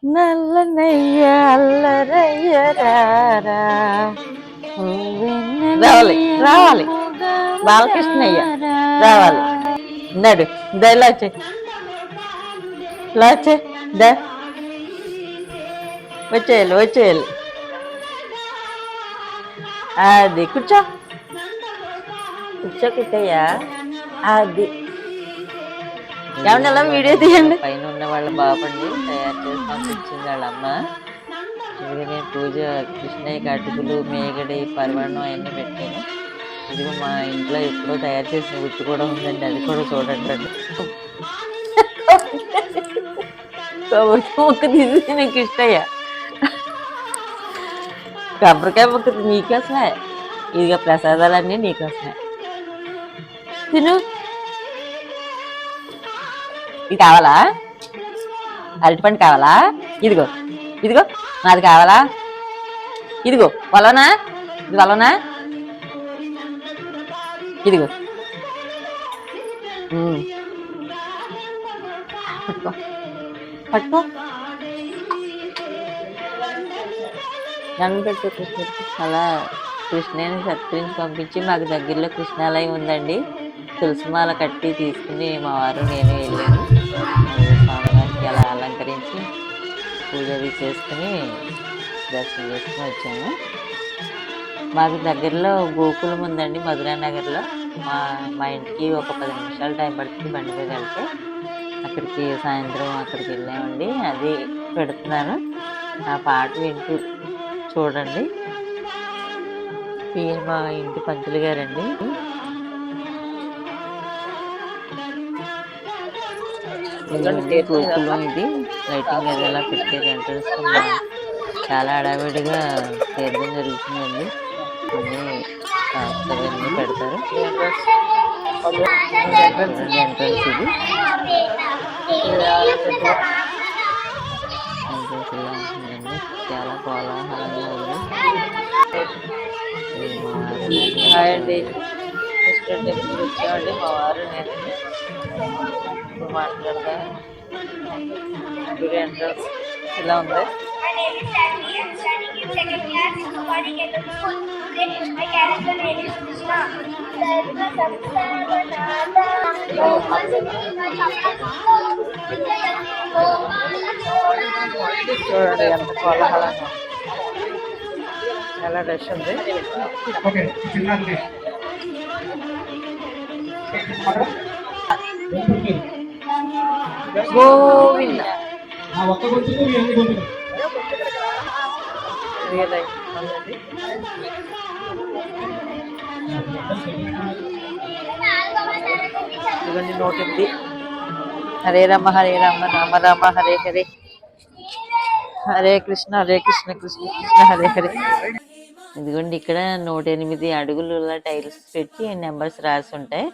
నల్లనయ్య అల్లరయ్య రారా రావాలి రావాలి బాలకృష్ణయ్య రావాలి నడు దయలాచే లాచే దా వచ్చేయాలి వచ్చేయాలి అది కూర్చో కూర్చో కిట్టయ్యా అది ఏమన్నా వీడియో తీయండి పైన ఉన్న వాళ్ళ బాబండి తయారు చేసి పంపించింది వాళ్ళ అమ్మ ఇదిగో నేను పూజ కృష్ణయ్య అటుకులు మేగడి పరమాన్నం అవన్నీ పెట్టాను ఇదిగో మా ఇంట్లో ఎప్పుడో తయారు చేసిన గుర్తు కూడా ఉందండి అది కూడా చూడండి ముక్క తీసి నీకు కృష్ణయ్య కొబ్బరికాయ ముక్క నీకోసమే ఇదిగో ప్రసాదాలన్నీ నీకోసమే తిను ఇది కావాలా అరటిపండు కావాలా ఇదిగో ఇదిగో నాది కావాలా ఇదిగో వలనా ఇది వలనా ఇదిగో పట్టుకో పట్టుకో దండం పెట్టు కృష్ణుడికి అలా కృష్ణని సత్కరించి పంపించి మాకు దగ్గరలో కృష్ణాలయం ఉందండి తులసిమాల కట్టి తీసుకుని మా వారు నేను వెళ్ళాను స్వామివారికి అలా అలంకరించి పూజ చేసుకుని దర్శనం చేసుకుని వచ్చాము మాకు దగ్గరలో గోకులం ఉందండి మధురానగర్లో మా ఇంటికి ఒక 10 నిమిషాలు టైం పడుతుంది బండి మీద వెళ్తే అక్కడికి సాయంత్రం అక్కడికి వెళ్ళామండి అది పెడుతున్నాను ఆ పాట వింటూ చూడండి ఈయన మా ఇంటి పంతులు గారండి గోకులం ఇది లైటింగ్ అది ఎలా పెట్టారు ఎంట్రన్స్ చాలా హడావిడిగా తీర్థం జరుగుతుందండి అన్నీ పెడతారు ఎంట్రన్స్ ఇది ఎంట్రన్స్ ఇలా ఉంటుందండి చాలా కోలాహలంగా ఉంది హాయ్ అండి కృష్ణ టెంపుల్ వచ్చామండి మా వారు నేను మాట్లాడదా గుడి ఎంట్రన్స్ ఇలా ఉంది చూడండి ఎంత కోలాహలంగా చాలా రష్ ఉంది గోవింద ఇదిగోండి 108 హరే రామ రామ రామ హరే హరే హరే కృష్ణ కృష్ణ కృష్ణ హరే హరే ఇదిగోండి ఇక్కడ 108 అడుగులు టైల్స్ పెట్టి నెంబర్స్ రాసి ఉంటాయి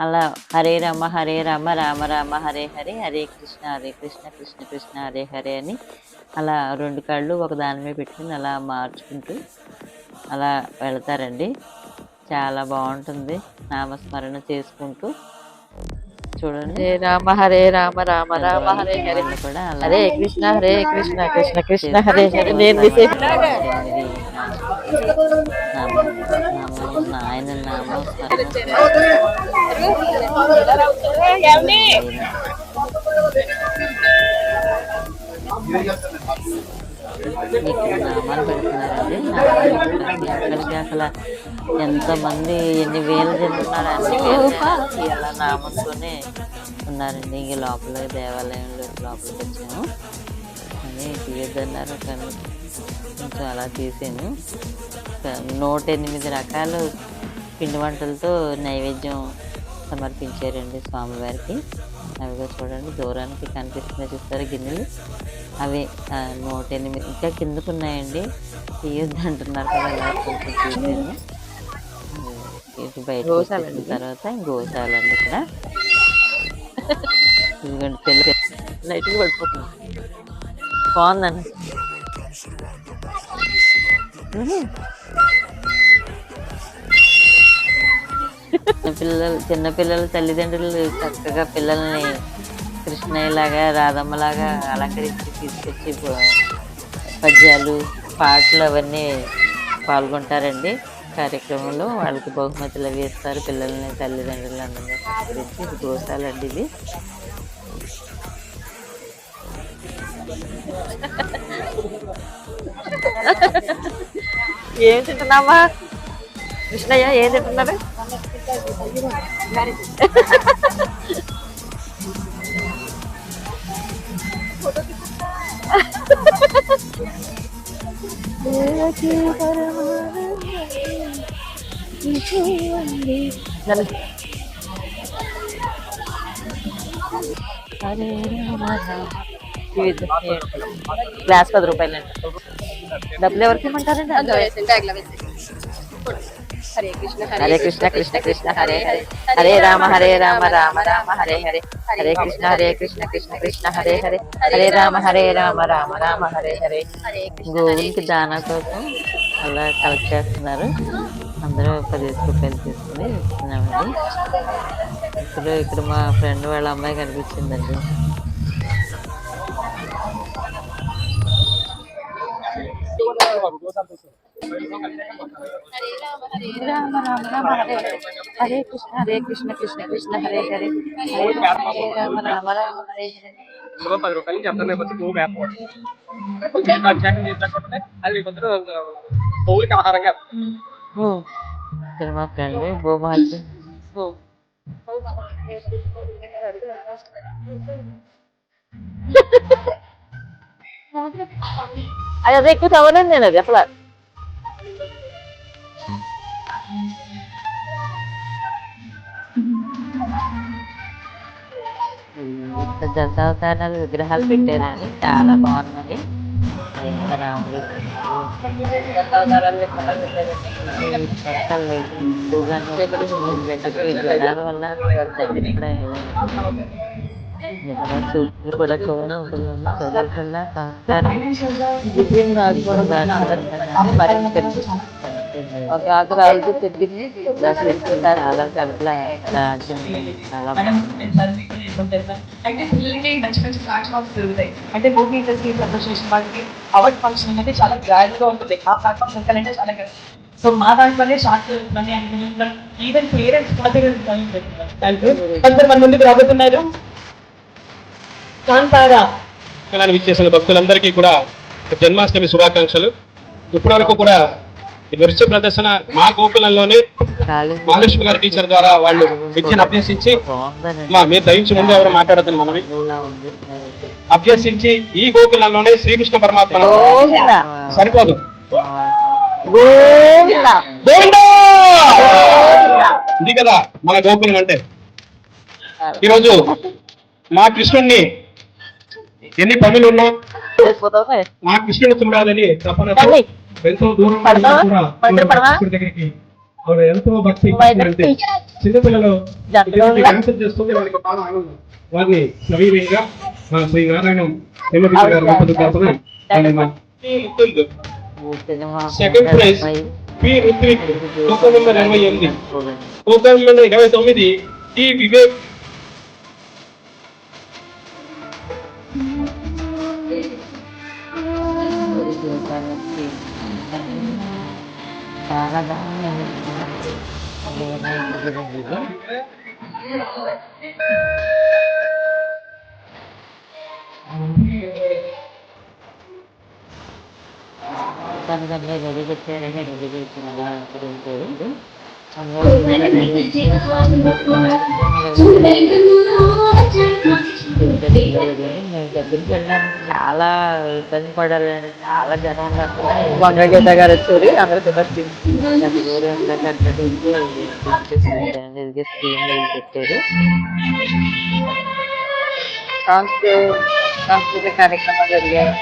అలా హరే రామ రామ రామ హరే హరే హరే కృష్ణ కృష్ణ కృష్ణ హరే హరే అని అలా 2 కాళ్ళు ఒక దాని మీద పెట్టుకుని అలా మార్చుకుంటూ అలా వెళ్తారండి చాలా బాగుంటుంది నామస్మరణ చేసుకుంటూ చూడండి హరే రామ రామ రామ హరే హరే కూడా హరే కృష్ణ కృష్ణ కృష్ణ హరే హరే నేను ఆయన నామస్మరణ నామాలు పెడుతున్నారండి అక్కడికి అసలు ఎంతమంది ఎన్ని వేల జనం ఉన్నారు అన్ని ఇలా నామంతోనే ఉన్నారండి ఇంక లోపల దేవాలయంలో లోపలికి వచ్చాను అని తీయద్దన్నారు కానీ కొంచెం అలా తీసాను 108 రకాలు పిండి వంటలతో నైవేద్యం సమర్పించారండి స్వామివారికి అవిగా చూడండి దూరానికి కనిపిస్తున్నాయి చూస్తారు గిన్నెలు అవి 108 ఇంకా కిందకు ఉన్నాయండి తీయొద్దు అంటున్నారు కదా అలా కొంచెం చూసాను ఇది బయట వచ్చిన తర్వాత గోశాలండి ఇక్కడ ఇదిగోండి పిల్లలు లైట్గా పడిపోతుంది బాగుందండి చిన్నపిల్లల తల్లిదండ్రులు చక్కగా పిల్లల్ని కృష్ణయ్యలాగా రాధమ్మలాగా అలంకరించి తీసుకొచ్చి పద్యాలు పాటలు అవన్నీ పాల్గొంటారండి. కార్యక్రమంలో వాళ్ళకి బహుమతులు అవి ఇస్తారు. పిల్లల్ని తల్లిదండ్రులు అందరినీ సత్కరించి ఇది గోశాలండి ఇది. ఏం తింటున్నామా కృష్ణయ్య? ఏం తింటున్నారు? గ్లాస్ 10 రూపాయలండి. డబ్బులు ఎవరికి ఇమ్మంటారండి? హరే కృష్ణ కృష్ణ కృష్ణ హరే హరే, హరే రామ రామ రామ హరే హరే, హరే కృష్ణ కృష్ణ కృష్ణ హరే హరే, హరే రామ రామ రామ హరే హరే. గోవులకి దానా కోసం అలా కలెక్ట్ చేస్తున్నారు. అందరూ 10 రూపాయలు తీసుకుని ఇస్తున్నామండి. ఇక్కడ మా ఫ్రెండ్ వాళ్ళ అమ్మాయి కనిపించిందండి. రామ రామ రామ హరే హరే, హరే కృష్ణ కృష్ణ కృష్ణ హరే హరే, హరే రామ రామ రామ హరే హరే. 10 రూపాయలు చెప్తాను. ఆహారంగా మా ఫ్రెండ్ గోమాత అది ఎక్కువ చదవలేదు నేను. అది అసలు దశావతారాల విగ్రహాలు పెట్టారని చాలా బాగున్నాయి. రాముడు దశావతారాలు విగ్రహాలు జనాల వల్ల కూడా ఒక ఆకురాలతో తెప్పించి దర్శిస్తుంటారు. అలా కట్ల రాజ్యం చాలా అంటే మూవీ ఇండస్ట్రీ అసోసియేషన్ వాళ్ళకి అవార్డ్ ఫంక్షన్ అనేది చాలా గ్రాండ్ గా ఉంటుంది. ఆ ప్లాట్ఫామ్ అంటే చాలా సో మా దాంట్లోనే షార్ట్ ఈవెన్ పేరెంట్స్ కొందరు మన ముందుకు రాబోతున్నారు. కాంతారా విచ్చేసిన భక్తులందరికీ కూడా జన్మాష్టమి శుభాకాంక్షలు. ఇప్పటివరకు కూడా నృత్య ప్రదర్శన మా గోకులంలోనే మహాలక్ష్మి గారి టీచర్ ద్వారా వాళ్ళు విద్యను అభ్యసించి మీరు దయించి ముందు ఎవరు మాట్లాడుతున్నారు మనవి అభ్యసించి ఈ గోకులంలోనే శ్రీకృష్ణ పరమాత్మ సరిపోదు ఇది కదా మన గోకులం అంటే. ఈరోజు మా కృష్ణుణ్ణి ఎన్ని పనులు ఉన్నా మా కృష్ణుని చూడాలని తపనతో ఎంతో దూరం దగ్గరికి ఎంతో భక్తి చిన్నపిల్లలు డాన్సర్ చేస్తుంది. వారిని నవీనంగా మా శ్రీ నారాయణం second prize P Ruthvik 1928, 1929 T Vivek దగ్గరికి వెళ్ళడానికి చాలా ఇబ్బంది పడాలండి. చాలా జనాలు వంగగీత గారు వచ్చారు. అందరూ స్క్రీన్ పెట్టారు. సాంస్కృతిక కార్యక్రమాలు జరిగాయి.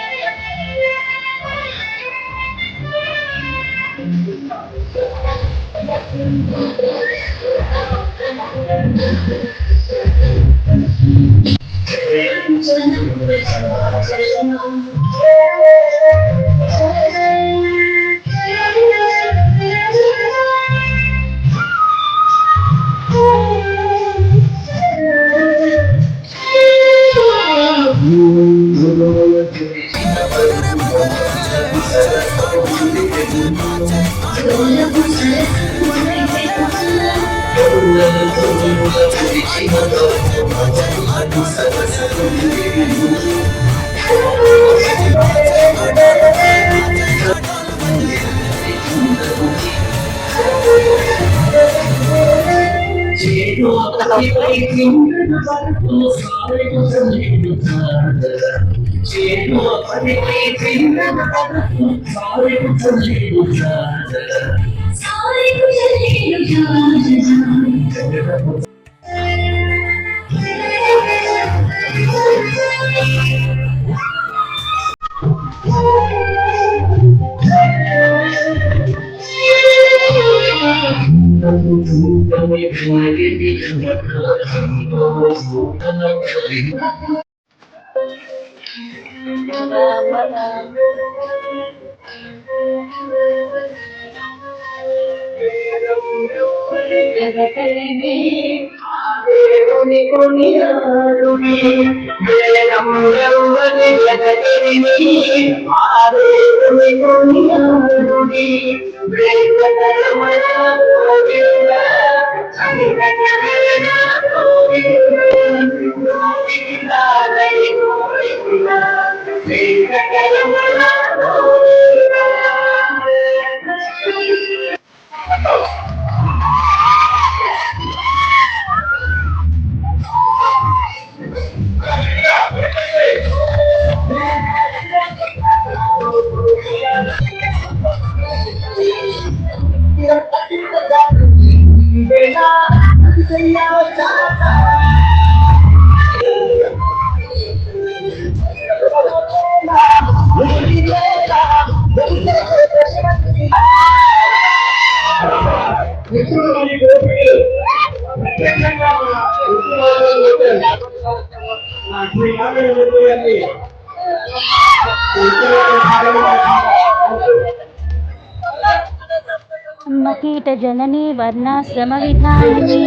మకీట జనని వర్ణాశ్రమ విధాయిని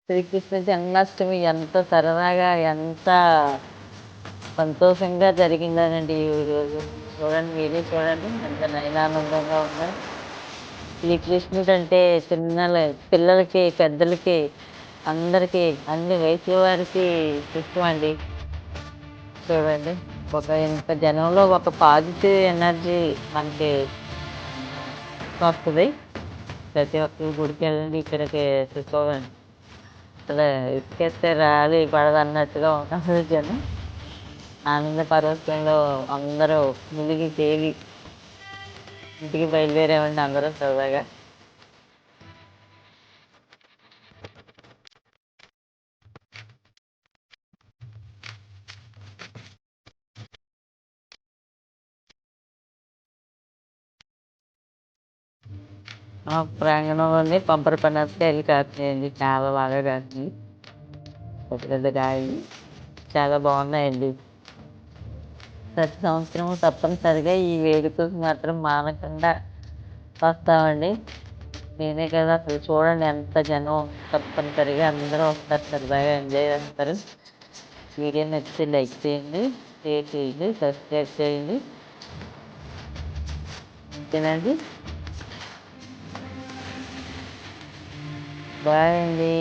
శ్రీకృష్ణ జన్మాష్టమి ఎంత సరదాగా ఎంత సంతోషంగా జరిగిందనండి ఈరోజు. చూడండి, మీరే చూడండి ఎంత నయనానందంగా ఉందో. శ్రీకృష్ణుడు అంటే పిల్లలకి, పెద్దలకి, అందరికీ, అన్ని వయసుల వారికి ఇష్టం అండి. చూడండి, ఇంత జనంలో ఒక పాజిటివ్ ఎనర్జీ మనకి వస్తుంది. ప్రతి ఒక్కరు గుడికి వెళ్ళండి, ఇక్కడికి చూసుకోవాలి. అసలు ఎక్కేస్తే రాలి పడదన్నట్టుగా ఉన్నారు జనం. ఆనంద పరవశంలో అందరూ మునిగి తేలి ఇంటికి బయలుదేరామండి అందరూ సరదాగా. ఆ ప్రాంగణంలోనే పంపర పనసకాయలు కాస్తున్నాయండి, చాలా బాగా కాస్తున్నాయి. పెద్ద పెద్ద కాయలు చాలా బాగున్నాయండి. ప్రతి సంవత్సరం తప్పనిసరిగా ఈ వేడుకలకు మాత్రం మానకుండా వస్తామండి. నేనే కదా, అసలు చూడండి ఎంత జనం, తప్పనిసరిగా అందరూ వస్తారు, సరదాగా ఎంజాయ్ చేస్తారు. వీడియో నచ్చితే లైక్ చేయండి, షేర్ చేయండి, సబ్స్క్రైబ్ చేయండి. ఓకేనండి, బాయ్ అండి.